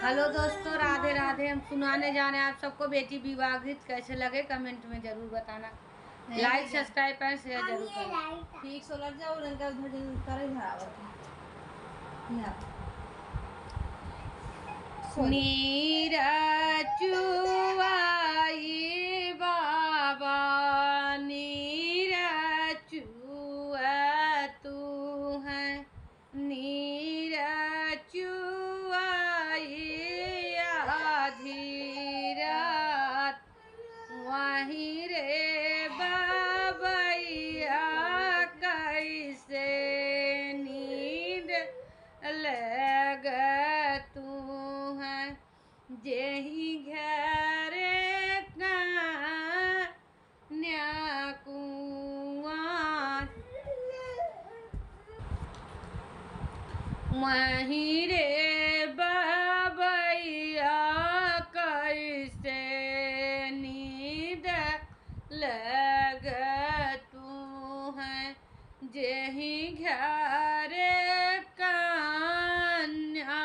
Hello दोस्तों, राधे राधे। हम सुनाने जा रहे हैं आप सबको बेटी विवाह गीत। कैसे लगे कमेंट में जरूर बताना। लाइक सब्सक्राइब करें, शेयर जरूर करें। ठीक सो लग जाओ उनका उधर करे धरावत नीरा चुआई बाबा, नीरा चुआ तू है, नीरा चुआई आधी रात, वहीं रे बाबैया कैसे नींद लग तू है, जेही घरे कन्या कुआं, वहीं रे बाबैया कैसे नींद लग तू है, जेही घरे कन्या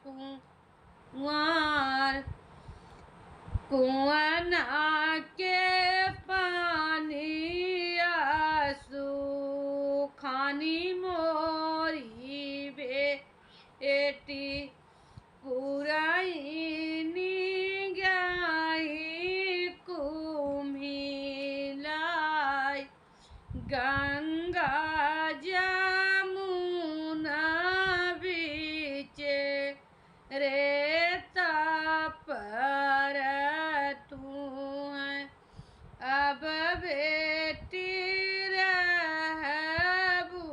कुंवर, कुआना के पानी आंसू खानी मोरी बेटी, पुरानी गाई कुम्हिलाई, गंगा जमुना बीचे रेता पर तू है, अब बेटी रहबू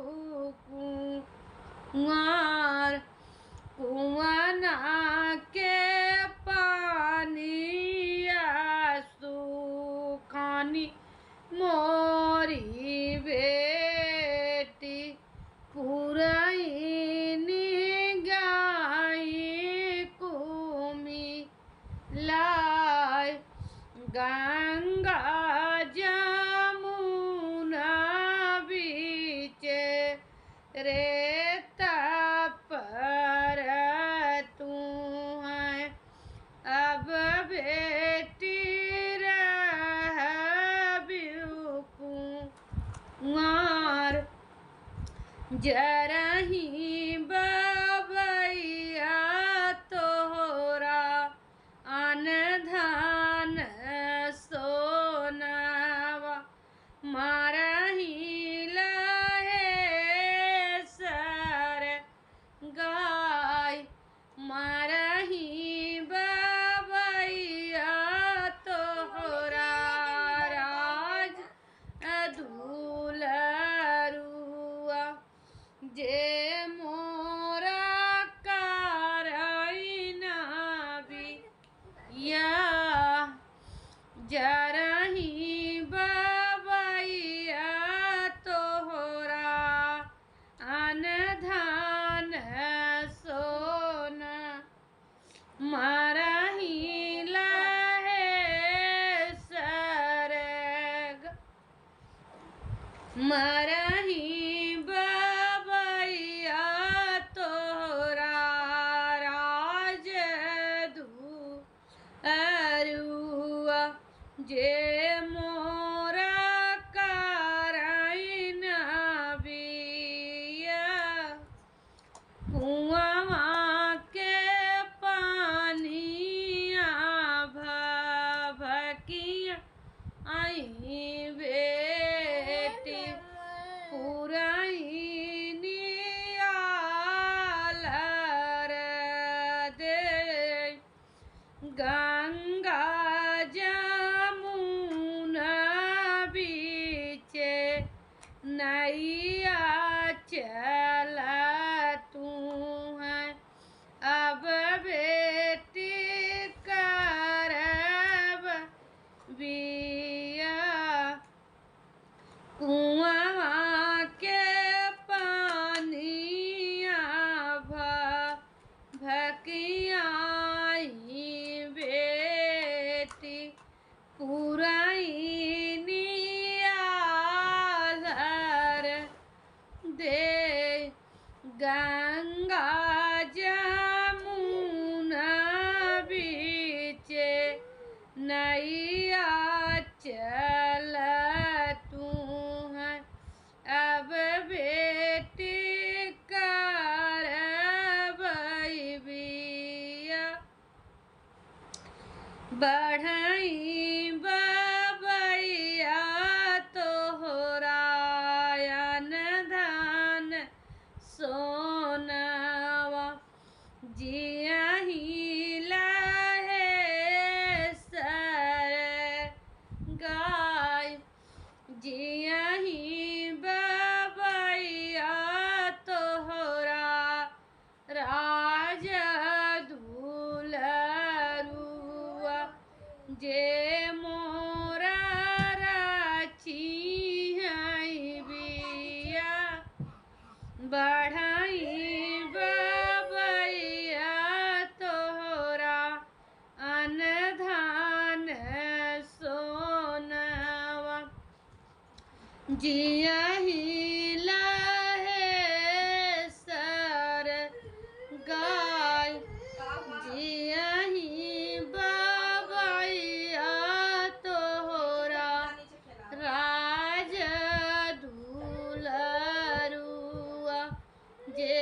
कुंवर, कुआना के पानी आंसू खानी मोरी बेटी, पुरानी गाई कुम्हिलाई, गंगा जमुना बीचे रेता पर तू है, अब बेटी रहबू कुंवर, जरही बाबैया तोहरा अन धन सोनावा, मारही लहे सर गाय, मारही बाबैया तोहरा राज दुलरुआ, जे मोरा करैना बिया, जरही बाबैया तोहरा अन धन सोना, मारही लहे सरग, मारही बाबैया तोहरा राज दुलरुआ, जे मोरा करैना बिया, कुआवा के पानिया भभकिया आई बेटी, पुरानी आलर दे, गंगा जमुना बीचे नैया चला तू है, अब बेटी करब बिया, कुआवा के पानिया भभकिया आई बेटी, पुरानी आलर दे, गंगा जमुना बढ़ई बबैया तोहरायन धान सोनवा जियहि लहे सर गाय जियहि बबैया तोहरा राज धुलरुआ जे मोरा राची बिया बढ़ई बबैया तोहरा अनधान सोनवा जियहि लहे सर गाय जियहि बबैया तोहरा राज धुलरुआ जे